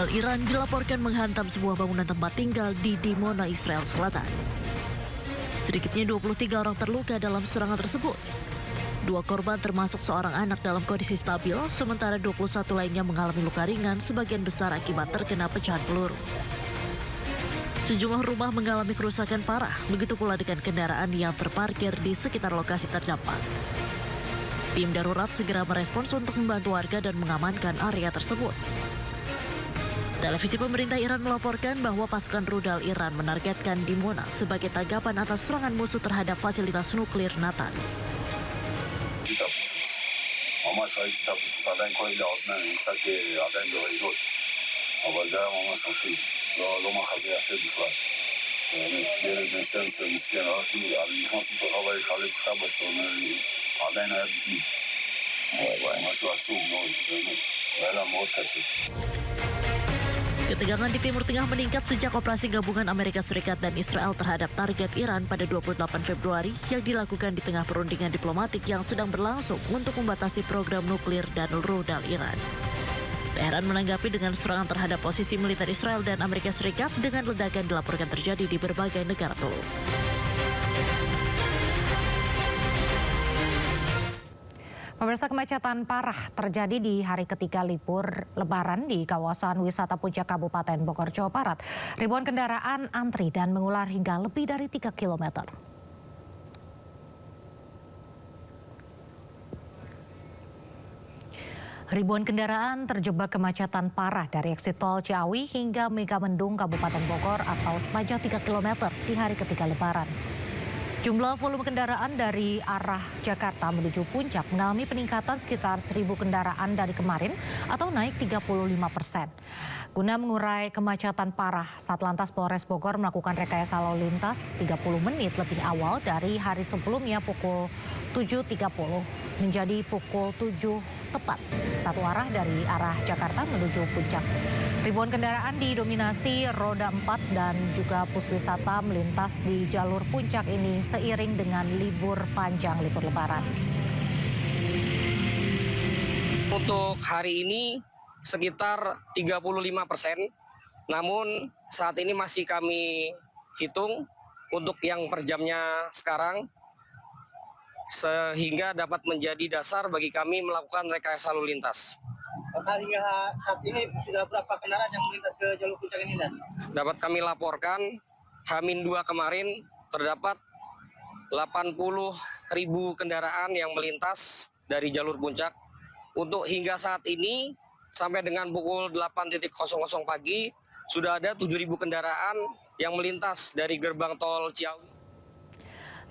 Rudal Iran dilaporkan menghantam sebuah bangunan tempat tinggal di Dimona, Israel Selatan. Sedikitnya 23 orang terluka dalam serangan tersebut. 2 korban termasuk seorang anak dalam kondisi stabil, sementara 21 lainnya mengalami luka ringan sebagian besar akibat terkena pecahan peluru. Sejumlah rumah mengalami kerusakan parah, begitu pula dengan kendaraan yang terparkir di sekitar lokasi terdampak. Tim darurat segera merespons untuk membantu warga dan mengamankan area tersebut. Televisi pemerintah Iran melaporkan bahwa pasukan rudal Iran menargetkan Dimona sebagai tanggapan atas serangan musuh terhadap fasilitas nuklir Natanz. Ketegangan di Timur Tengah meningkat sejak operasi gabungan Amerika Serikat dan Israel terhadap target Iran pada 28 Februari yang dilakukan di tengah perundingan diplomatik yang sedang berlangsung untuk membatasi program nuklir dan rudal Iran. Teheran menanggapi dengan serangan terhadap posisi militer Israel dan Amerika Serikat dengan ledakan dilaporkan terjadi di berbagai negara teluk. Pemirsa, kemacetan parah terjadi di hari ketiga libur Lebaran di kawasan wisata Puncak Kabupaten Bogor, Jawa Barat. Ribuan kendaraan antri dan mengular hingga lebih dari 3 km. Ribuan kendaraan terjebak kemacetan parah dari eksit tol Ciawi hingga Megamendung, Kabupaten Bogor atau sepanjang 3 km di hari ketiga Lebaran. Jumlah volume kendaraan dari arah Jakarta menuju Puncak mengalami peningkatan sekitar 1.000 kendaraan dari kemarin atau naik 35%. Guna mengurai kemacetan parah, Satlantas Polres Bogor melakukan rekayasa lalu lintas 30 menit lebih awal dari hari sebelumnya pukul 7.30 menjadi pukul 7 tepat. Satu arah dari arah Jakarta menuju Puncak. Ribuan kendaraan didominasi roda 4 dan juga bus wisata melintas di jalur Puncak ini seiring dengan libur panjang libur Lebaran. Untuk hari ini sekitar 35%, namun saat ini masih kami hitung untuk yang per jamnya sekarang, sehingga dapat menjadi dasar bagi kami melakukan rekayasa lalu lintas. Hingga saat ini sudah berapa kendaraan yang melintas ke jalur Puncak ini, Dan? Dapat kami laporkan, H-2 kemarin terdapat 80.000 kendaraan yang melintas dari jalur Puncak. Untuk hingga saat ini, sampai dengan pukul 8.00 pagi, sudah ada 7.000 kendaraan yang melintas dari gerbang tol Ciawi.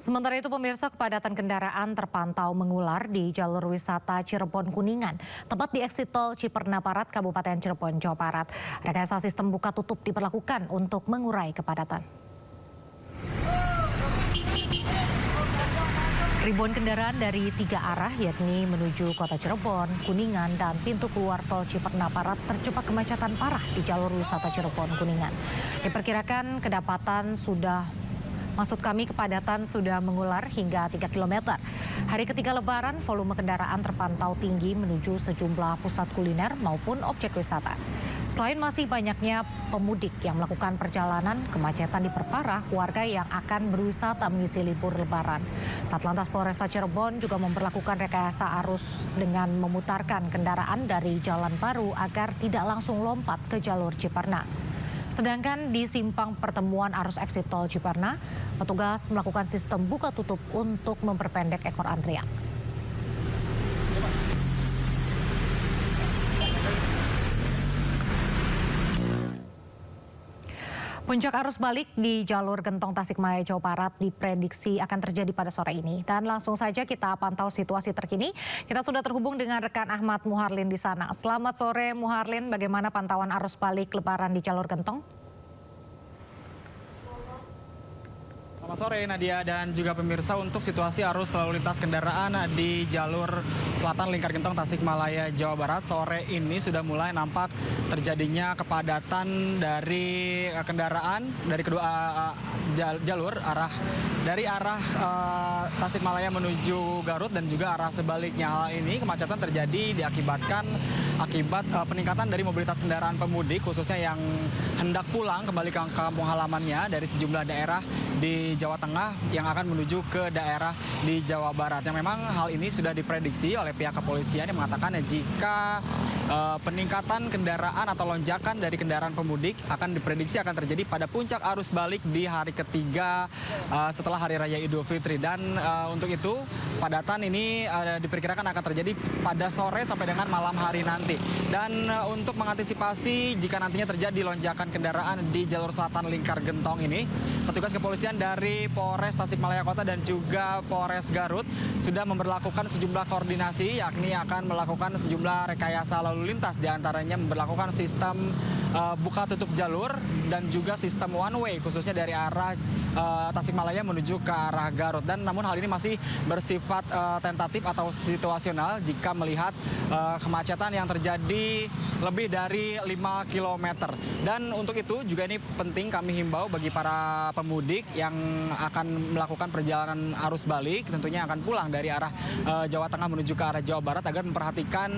Sementara itu pemirsa, kepadatan kendaraan terpantau mengular di jalur wisata Cirebon Kuningan, tepat di eksit tol Ciperna Barat, Kabupaten Cirebon, Jawa Barat. Rekayasa sistem buka tutup diberlakukan untuk mengurai kepadatan. Ribuan kendaraan dari 3 arah yakni menuju kota Cirebon, Kuningan, dan pintu keluar tol Ciperna Barat terjebak kemacetan parah di jalur wisata Cirebon Kuningan. Diperkirakan kepadatan sudah mengular hingga 3 km. Hari ketiga Lebaran, volume kendaraan terpantau tinggi menuju sejumlah pusat kuliner maupun objek wisata. Selain masih banyaknya pemudik yang melakukan perjalanan, kemacetan diperparah warga yang akan berwisata mengisi libur Lebaran. Satlantas Polresta Cirebon juga memperlakukan rekayasa arus dengan memutarkan kendaraan dari jalan baru agar tidak langsung lompat ke jalur Ciperna. Sedangkan di simpang pertemuan arus eksit tol Ciperna, petugas melakukan sistem buka tutup untuk memperpendek ekor antrian. Puncak arus balik di jalur Gentong Tasikmalaya, Jawa Barat diprediksi akan terjadi pada sore ini. Dan langsung saja kita pantau situasi terkini. Kita sudah terhubung dengan rekan Ahmad Muharlin di sana. Selamat sore Muharlin, bagaimana pantauan arus balik Lebaran di jalur Gentong? Selamat sore Nadia dan juga pemirsa. Untuk situasi arus lalu lintas kendaraan di jalur selatan Lingkar Gentong Tasikmalaya, Jawa Barat sore ini sudah mulai nampak terjadinya kepadatan dari kendaraan dari kedua jalur dari arah Tasikmalaya menuju Garut dan juga arah sebaliknya. Hal ini kemacetan terjadi diakibatkan peningkatan dari mobilitas kendaraan pemudik khususnya yang hendak pulang kembali ke kampung halamannya dari sejumlah daerah di Jawa Tengah yang akan menuju ke daerah di Jawa Barat. Yang memang hal ini sudah diprediksi oleh pihak kepolisian yang mengatakan jika peningkatan kendaraan atau lonjakan dari kendaraan pemudik akan diprediksi akan terjadi pada puncak arus balik di hari ketiga setelah Hari Raya Idul Fitri. Dan untuk itu padatan ini diperkirakan akan terjadi pada sore sampai dengan malam hari nanti. Dan untuk mengantisipasi jika nantinya terjadi lonjakan kendaraan di jalur selatan Lingkar Gentong ini, petugas kepolisian dari Polres Tasikmalaya Kota dan juga Polres Garut sudah memberlakukan sejumlah koordinasi, yakni akan melakukan sejumlah rekayasa lalu lintas, diantaranya memberlakukan sistem buka tutup jalur dan juga sistem one way khususnya dari arah Tasikmalaya menuju ke arah Garut. Dan namun hal ini masih bersifat tentatif atau situasional jika melihat kemacetan yang terjadi lebih dari 5 km. Dan untuk itu juga ini penting kami himbau bagi para pemudik yang akan melakukan perjalanan arus balik, tentunya akan pulang dari arah Jawa Tengah menuju ke arah Jawa Barat, agar memperhatikan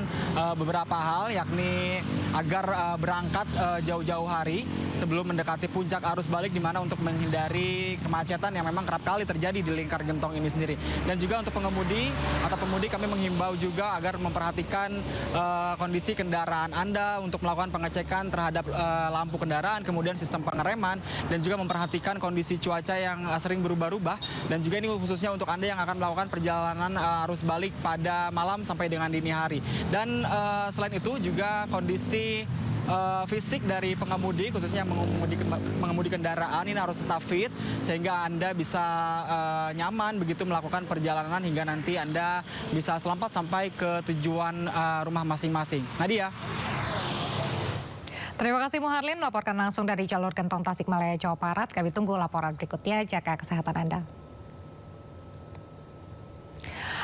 beberapa hal, yakni agar berangkat jauh-jauh hari sebelum mendekati puncak arus balik, di mana untuk menghindari kemacetan yang memang kerap kali terjadi di Lingkar Gentong ini sendiri. Dan juga untuk pengemudi atau pemudik kami menghimbau juga agar memperhatikan kondisi kendaraan Anda untuk melakukan pengecekan terhadap lampu kendaraan, kemudian sistem pengereman, dan juga memperhatikan kondisi cuaca yang sering berubah-ubah. Dan juga ini khususnya untuk Anda yang akan melakukan perjalanan arus balik pada malam sampai dengan dini hari. Dan selain itu juga kondisi fisik dari pengemudi, khususnya yang mengemudi kendaraan, ini harus tetap fit sehingga Anda bisa nyaman begitu melakukan perjalanan hingga nanti Anda bisa selamat sampai ke tujuan rumah masing-masing. Nadia. Terima kasih Muharlin melaporkan langsung dari jalur Gentong Tasikmalaya, Jawa Barat. Kami tunggu laporan berikutnya. Jaga kesehatan Anda.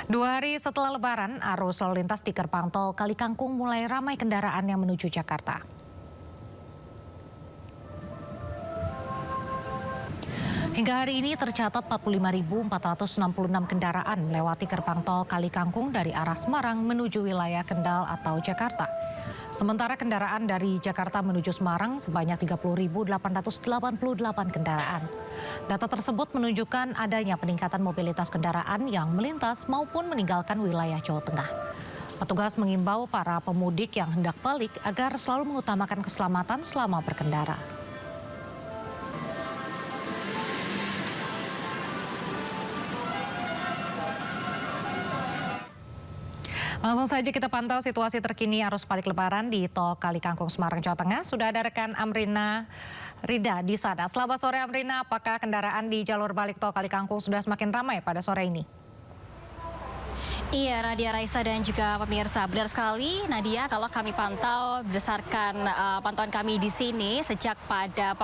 2 hari setelah Lebaran, arus lalu lintas di gerbang tol Kali Kangkung mulai ramai kendaraan yang menuju Jakarta. Hingga hari ini tercatat 45.466 kendaraan melewati gerbang tol Kali Kangkung dari arah Semarang menuju wilayah Kendal atau Jakarta. Sementara kendaraan dari Jakarta menuju Semarang sebanyak 30.888 kendaraan. Data tersebut menunjukkan adanya peningkatan mobilitas kendaraan yang melintas maupun meninggalkan wilayah Jawa Tengah. Petugas mengimbau para pemudik yang hendak balik agar selalu mengutamakan keselamatan selama berkendara. Langsung saja kita pantau situasi terkini arus balik Lebaran di Tol Kali Kangkung Semarang, Jawa Tengah. Sudah ada rekan Amrina Rida di sana. Selamat sore Amrina, apakah kendaraan di jalur balik Tol Kali Kangkung sudah semakin ramai pada sore ini? Iya, Nadia, Raisa dan juga pemirsa, benar sekali Nadia, kalau kami pantau berdasarkan pantauan kami di sini sejak pada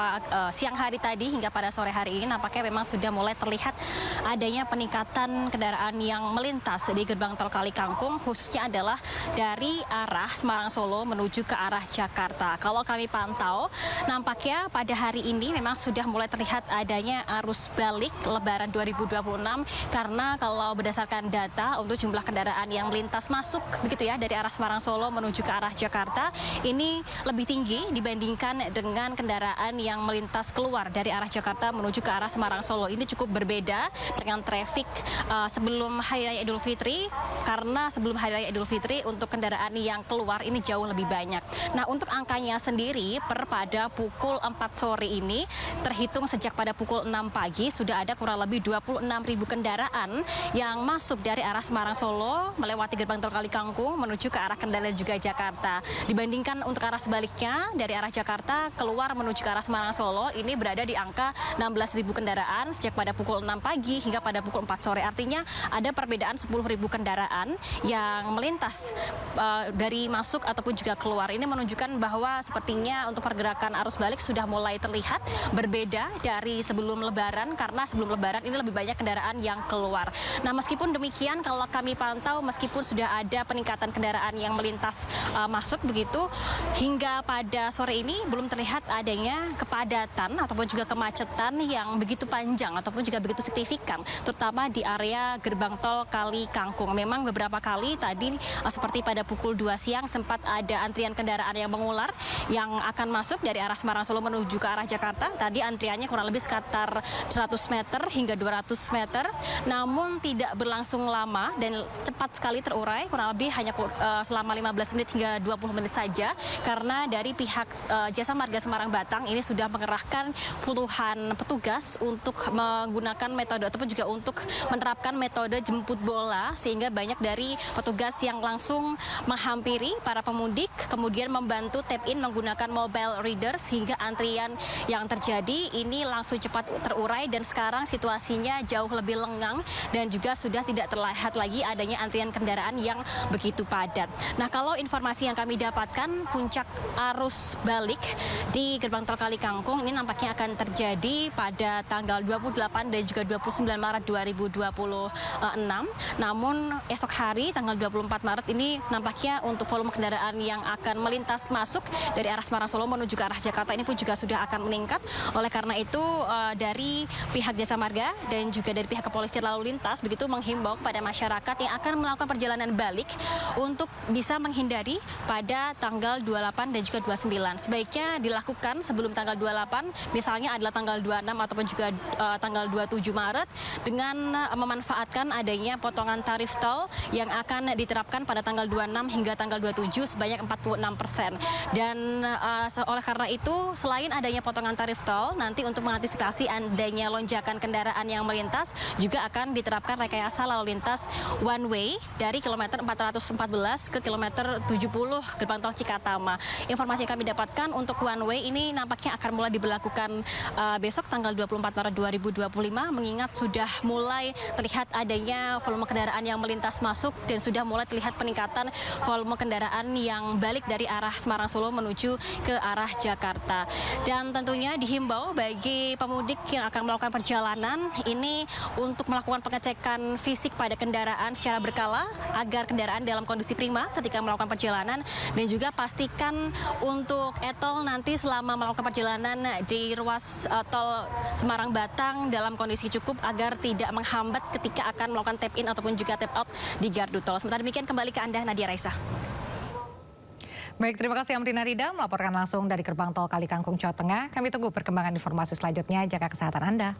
siang hari tadi hingga pada sore hari ini nampaknya memang sudah mulai terlihat adanya peningkatan kendaraan yang melintas di gerbang tol Kali Kangkung, khususnya adalah dari arah Semarang Solo menuju ke arah Jakarta. Kalau kami pantau nampaknya pada hari ini memang sudah mulai terlihat adanya arus balik Lebaran 2026, karena kalau berdasarkan data untuk jumlah kendaraan yang melintas masuk begitu ya dari arah Semarang Solo menuju ke arah Jakarta ini lebih tinggi dibandingkan dengan kendaraan yang melintas keluar dari arah Jakarta menuju ke arah Semarang Solo. Ini cukup berbeda dengan traffic sebelum Hari Raya Idul Fitri, karena sebelum Hari Raya Idul Fitri untuk kendaraan yang keluar ini jauh lebih banyak. Nah, untuk angkanya sendiri pada pukul 4 sore ini terhitung sejak pada pukul 6 pagi sudah ada kurang lebih 26.000 kendaraan yang masuk dari arah Semarang Solo melewati gerbang tol Kali Kangkung menuju ke arah Kendal dan juga Jakarta. Dibandingkan untuk arah sebaliknya dari arah Jakarta keluar menuju ke arah Semarang Solo ini berada di angka 16.000 kendaraan sejak pada pukul 6 pagi hingga pada pukul 4 sore. Artinya ada perbedaan 10.000 kendaraan yang melintas dari masuk ataupun juga keluar. Ini menunjukkan bahwa sepertinya untuk pergerakan arus balik sudah mulai terlihat berbeda dari sebelum Lebaran, karena sebelum Lebaran ini lebih banyak kendaraan yang keluar. Nah, meskipun demikian kalau kami kami pantau meskipun sudah ada peningkatan kendaraan yang melintas masuk begitu, hingga pada sore ini belum terlihat adanya kepadatan ataupun juga kemacetan yang begitu panjang ataupun juga begitu signifikan, terutama di area gerbang tol Kali Kangkung. Memang beberapa kali tadi seperti pada pukul 2 siang sempat ada antrian kendaraan yang mengular yang akan masuk dari arah Semarang Solo menuju ke arah Jakarta. Tadi antriannya kurang lebih sekitar 100 meter hingga 200 meter, namun tidak berlangsung lama dan cepat sekali terurai, kurang lebih hanya selama 15 menit hingga 20 menit saja, karena dari pihak Jasa Marga Semarang Batang ini sudah mengerahkan puluhan petugas untuk menggunakan metode ataupun juga untuk menerapkan metode jemput bola, sehingga banyak dari petugas yang langsung menghampiri para pemudik, kemudian membantu tap in menggunakan mobile reader sehingga antrian yang terjadi ini langsung cepat terurai dan sekarang situasinya jauh lebih lengang dan juga sudah tidak terlihat lagi adanya antrian kendaraan yang begitu padat. Nah, kalau informasi yang kami dapatkan, puncak arus balik di gerbang tol Kali Kangkung ini nampaknya akan terjadi pada tanggal 28 dan juga 29 Maret 2026. Namun esok hari tanggal 24 Maret ini nampaknya untuk volume kendaraan yang akan melintas masuk dari arah Semarang Solo menuju ke arah Jakarta ini pun juga sudah akan meningkat. Oleh karena itu dari pihak Jasa Marga dan juga dari pihak kepolisian lalu lintas begitu menghimbau kepada masyarakat yang akan melakukan perjalanan balik untuk bisa menghindari pada tanggal 28 dan juga 29. Sebaiknya dilakukan sebelum tanggal 28, misalnya adalah tanggal 26 ataupun juga tanggal 27 Maret dengan memanfaatkan adanya potongan tarif tol yang akan diterapkan pada tanggal 26 hingga tanggal 27 sebanyak 46%. Dan oleh karena itu, selain adanya potongan tarif tol, nanti untuk mengantisipasi adanya lonjakan kendaraan yang melintas, juga akan diterapkan rekayasa lalu lintas one way dari kilometer 414 ke kilometer 70 gerbang tol Cikatama. Informasi yang kami dapatkan untuk one way ini nampaknya akan mulai diberlakukan besok tanggal 24 Maret 2025, mengingat sudah mulai terlihat adanya volume kendaraan yang melintas masuk dan sudah mulai terlihat peningkatan volume kendaraan yang balik dari arah Semarang Solo menuju ke arah Jakarta. Dan tentunya dihimbau bagi pemudik yang akan melakukan perjalanan ini untuk melakukan pengecekan fisik pada kendaraan secara berkala agar kendaraan dalam kondisi prima ketika melakukan perjalanan, dan juga pastikan untuk e-tol nanti selama melakukan perjalanan di ruas tol Semarang Batang dalam kondisi cukup agar tidak menghambat ketika akan melakukan tap in ataupun juga tap out di gardu tol. Sementara demikian kembali ke Anda, Nadia Raisa. Baik, terima kasih Amrina Rida melaporkan langsung dari gerbang tol Kali Kangkung, Jawa Tengah. Kami tunggu perkembangan informasi selanjutnya. Jaga kesehatan Anda.